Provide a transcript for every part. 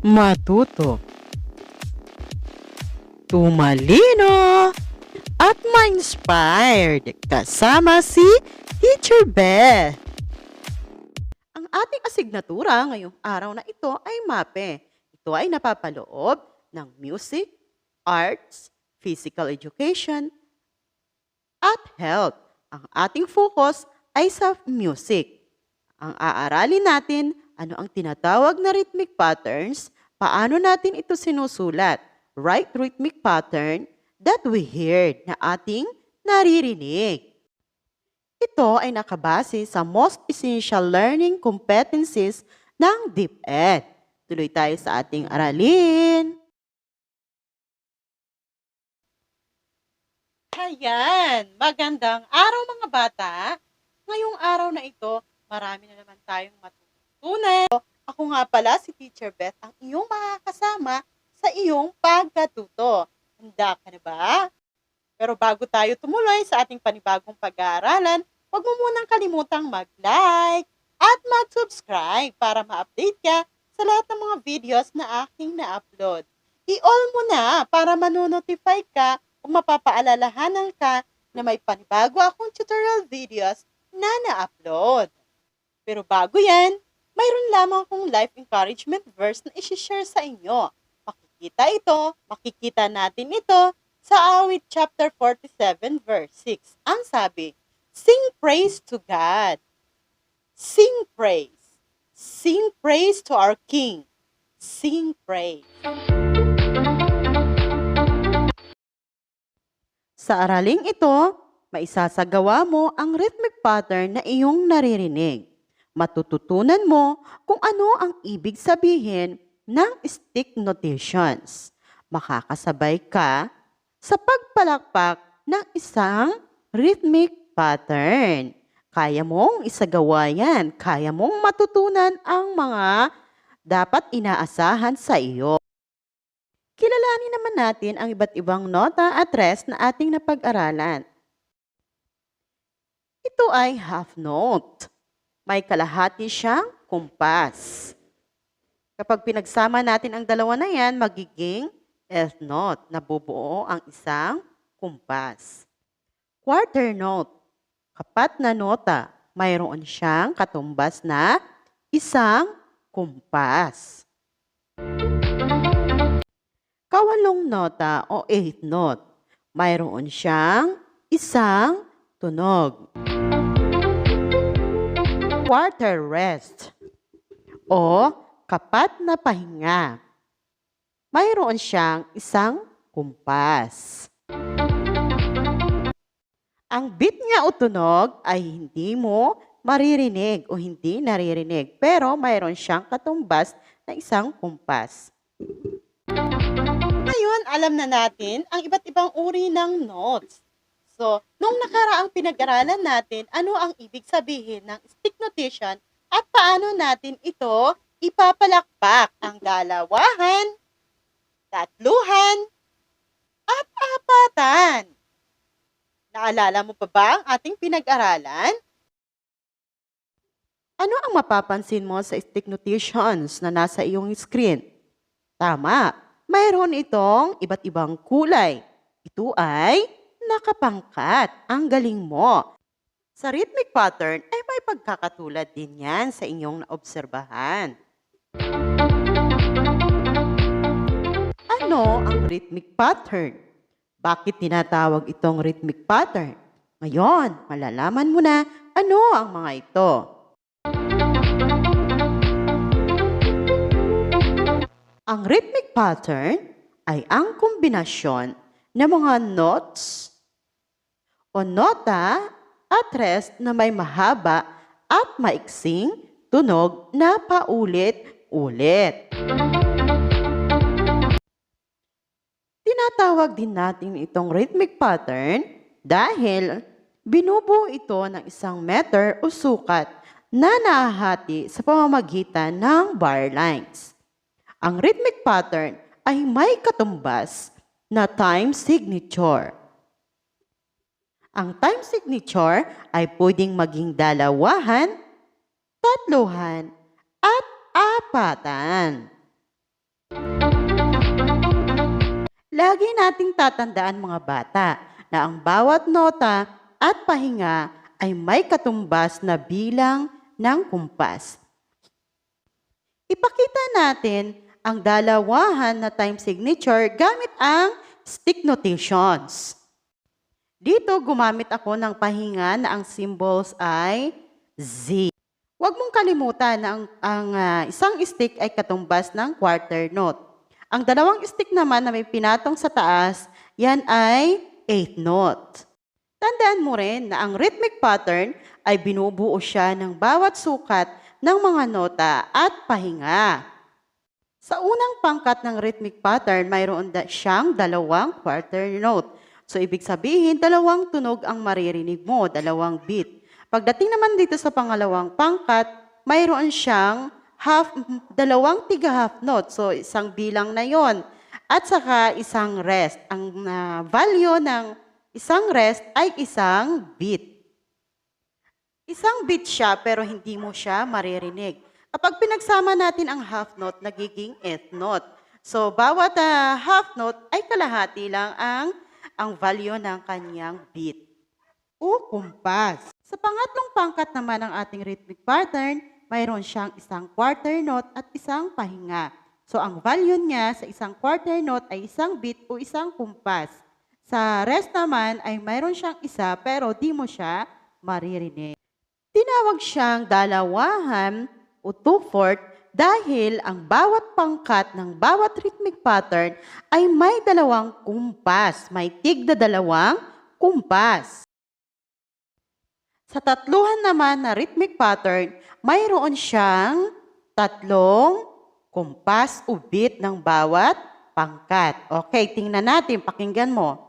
matuto, tumalino, at ma-inspired kasama si Teacher Beth. Ang ating asignatura ngayong araw na ito ay MAPE. Ito ay napapaloob ng Music, Arts, Physical Education, at Health. Ang ating focus ay sa music. Ang aaralin natin ano ang tinatawag na rhythmic patterns, paano natin ito sinusulat, right rhythmic pattern that we heard na ating naririnig. Ito ay nakabase sa most essential learning competencies ng DepEd. Tuloy tayo sa ating aralin. Ayan, magandang araw mga bata. Ngayong araw na ito, marami na naman tayong matutunan. Ako nga pala si Teacher Beth, ang iyong makakasama sa iyong pagkatuto. Handa ka na ba? Pero bago tayo tumuloy sa ating panibagong pag-aaralan, huwag mo munang kalimutang mag-like at mag-subscribe para ma-update ka sa lahat ng mga videos na aking na-upload. I-all mo na para manonotify ka o mapapaalalahanan ka na may panibago akong tutorial videos na na-upload. Pero bago yan, mayroon lamang akong life encouragement verse na isi-share sa inyo. Makikita natin ito sa awit chapter 47 verse 6. Ang sabi, sing praise to God. Sing praise. Sing praise to our King. Sing praise. Sa araling ito, maisasagawa mo ang rhythmic pattern na iyong naririnig. Matututunan mo kung ano ang ibig sabihin ng stick notations. Makakasabay ka sa pagpalakpak ng isang rhythmic pattern. Kaya mong isagawa yan. Kaya mong matutunan ang mga dapat inaasahan sa iyo. Kilalanin naman natin ang iba't ibang nota at rest na ating napag-aralan. Ito ay half note. May kalahati siyang kumpas. Kapag pinagsama natin ang dalawa na yan, magiging eighth note na bubuo ang isang kumpas. Quarter note. Kapat na nota. Mayroon siyang katumbas na isang kumpas. Kawalong nota o eighth note, mayroon siyang isang tunog. Quarter rest o kapat na pahinga, mayroon siyang isang kumpas. Ang beat niya o tunog ay hindi mo maririnig o hindi naririnig, pero mayroon siyang katumbas na isang kumpas. Ngayon, alam na natin ang iba't ibang uri ng notes. So, nung nakaraang pinag-aralan natin, ano ang ibig sabihin ng stick notation at paano natin ito ipapalakpak ang dalawahan, tatluhan, at apatan. Naalala mo pa ba ang ating pinag-aralan? Ano ang mapapansin mo sa stick notations na nasa iyong screen? Tama, mayroon itong iba't ibang kulay. Ito ay nakapangkat. Ang galing mo. Sa rhythmic pattern ay may pagkakatulad din yan sa inyong naobserbahan. Ano ang rhythmic pattern? Bakit tinatawag itong rhythmic pattern? Ngayon, malalaman mo na ano ang mga ito. Ang rhythmic pattern ay ang kombinasyon ng mga notes o nota at rest na may mahaba at maiksing tunog na paulit-ulit. Tinatawag din natin itong rhythmic pattern dahil binubuo ito ng isang meter o sukat na nahahati sa pamamagitan ng bar lines. Ang rhythmic pattern ay may katumbas na time signature. Ang time signature ay pwedeng maging dalawahan, tatluhan, at apatan. Lagi nating tatandaan mga bata na ang bawat nota at pahinga ay may katumbas na bilang ng kumpas. Ipakita natin ang dalawahan na time signature gamit ang stick notations. Dito gumamit ako ng pahinga na ang symbols ay Z. Huwag mong kalimutan na ang isang stick ay katumbas ng quarter note. Ang dalawang stick naman na may pinatong sa taas, yan ay eighth note. Tandaan mo rin na ang rhythmic pattern ay binubuo siya ng bawat sukat ng mga nota at pahinga. Sa unang pangkat ng rhythmic pattern, mayroon siyang dalawang quarter note. So, ibig sabihin, dalawang tunog ang maririnig mo, dalawang beat. Pagdating naman dito sa pangalawang pangkat, mayroon siyang dalawang tiga-half note. So, isang bilang na yon. At saka isang rest. Ang value ng isang rest ay isang beat. Isang beat siya pero hindi mo siya maririnig. Kapag pinagsama natin ang half note, nagiging eighth note. So, bawat half note ay kalahati lang ang value ng kanyang beat o kumpas. Sa pangatlong pangkat naman ng ating rhythmic pattern, mayroon siyang isang quarter note at isang pahinga. So, ang value niya sa isang quarter note ay isang beat o isang kumpas. Sa rest naman ay mayroon siyang isa pero di mo siya maririnig. Tinawag siyang dalawahan o two-fourth dahil ang bawat pangkat ng bawat rhythmic pattern ay may dalawang kumpas, may tigda dalawang kumpas. Sa tatluhan naman na rhythmic pattern, mayroon siyang tatlong kumpas o beat ng bawat pangkat. Okay, tingnan natin, pakinggan mo.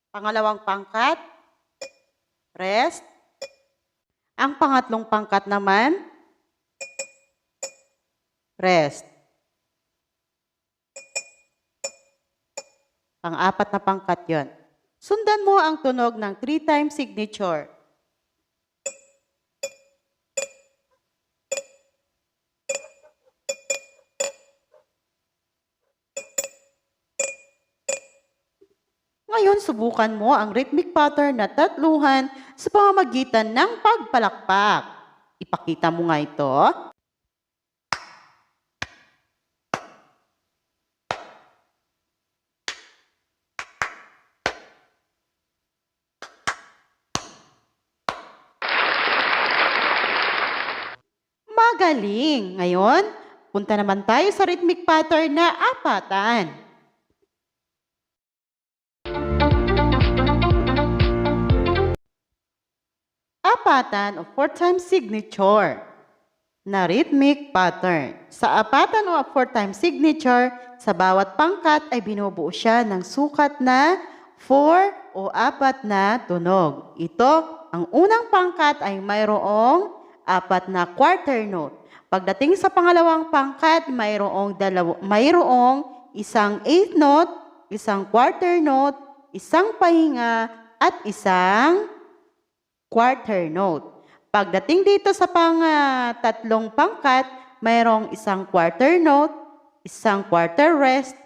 Pangalawang pangkat, rest. Ang pangatlong pangkat naman, rest. Pang-apat na pangkat yon. Sundan mo ang tunog ng 3-time signature. Ngayon, subukan mo ang rhythmic pattern na tatluhan sa pamamagitan ng pagpalakpak. Ipakita mo nga ito. Magaling! Ngayon, punta naman tayo sa rhythmic pattern na apatan. Apatan o 4-time signature na rhythmic pattern. Sa apatan o 4-time signature, sa bawat pangkat ay binubuo siya ng sukat na 4 o 4 na tunog. Ito, ang unang pangkat ay mayroong 4 na quarter note. Pagdating sa pangalawang pangkat, mayroong isang eighth note, isang quarter note, isang pahinga, at isang quarter note. Pagdating dito sa tatlong pangkat, mayroong isang quarter note, isang quarter rest,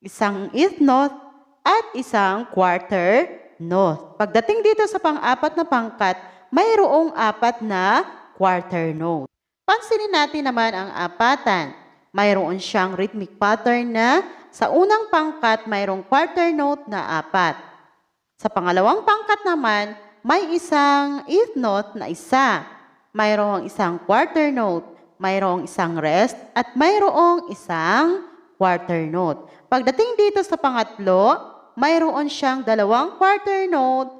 isang eighth note, at isang quarter note. Pagdating dito sa pang-apat na pangkat, mayroong 4 na quarter note. Pansinin natin naman ang apatan. Mayroon siyang rhythmic pattern na sa unang pangkat mayroong quarter note na 4. Sa pangalawang pangkat naman, may isang eighth note na isa. Mayroong isang quarter note, mayroong isang rest, at mayroong isang quarter note. Pagdating dito sa pangatlo, mayroon siyang dalawang quarter note,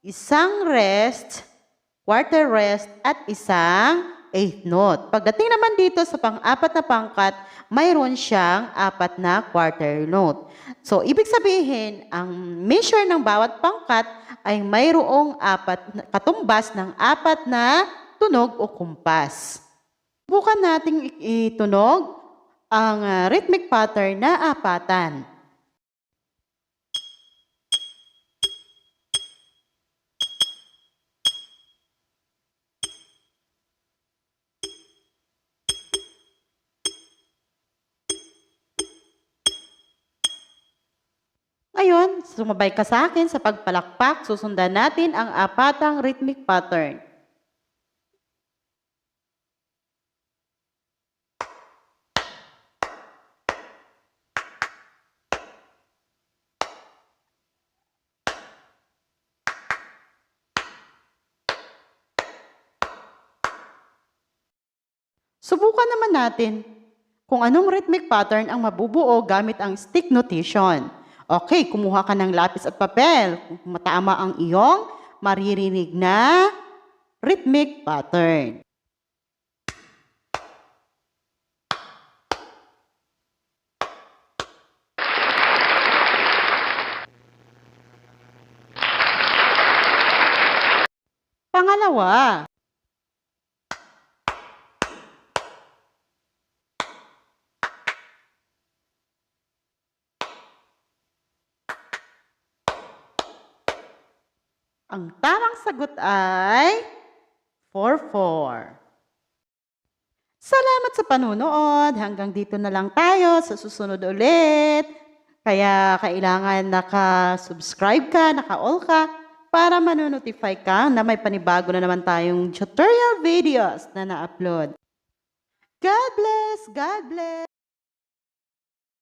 isang rest, quarter rest, at isang eighth note. Pagdating naman dito sa pang-apat na pangkat, mayroon siyang 4 na quarter note. So, ibig sabihin, ang measure ng bawat pangkat ay mayroong katumbas ng 4 na tunog o kumpas. Subukan nating itunog ang rhythmic pattern na apatan. Ngayon, sumabay ka sa akin sa pagpalakpak, susundan natin ang apatang rhythmic pattern. Subukan naman natin kung anong rhythmic pattern ang mabubuo gamit ang stick notation. Okay, kumuha ka ng lapis at papel. Kung matama ang iyong maririnig na rhythmic pattern. Pangalawa, ang tamang sagot ay 4-4. Salamat sa panunood. Hanggang dito na lang tayo sa susunod ulit. Kaya kailangan naka-subscribe ka, naka-all ka para manonotify ka na may panibago na naman tayong tutorial videos na na-upload. God bless! God bless!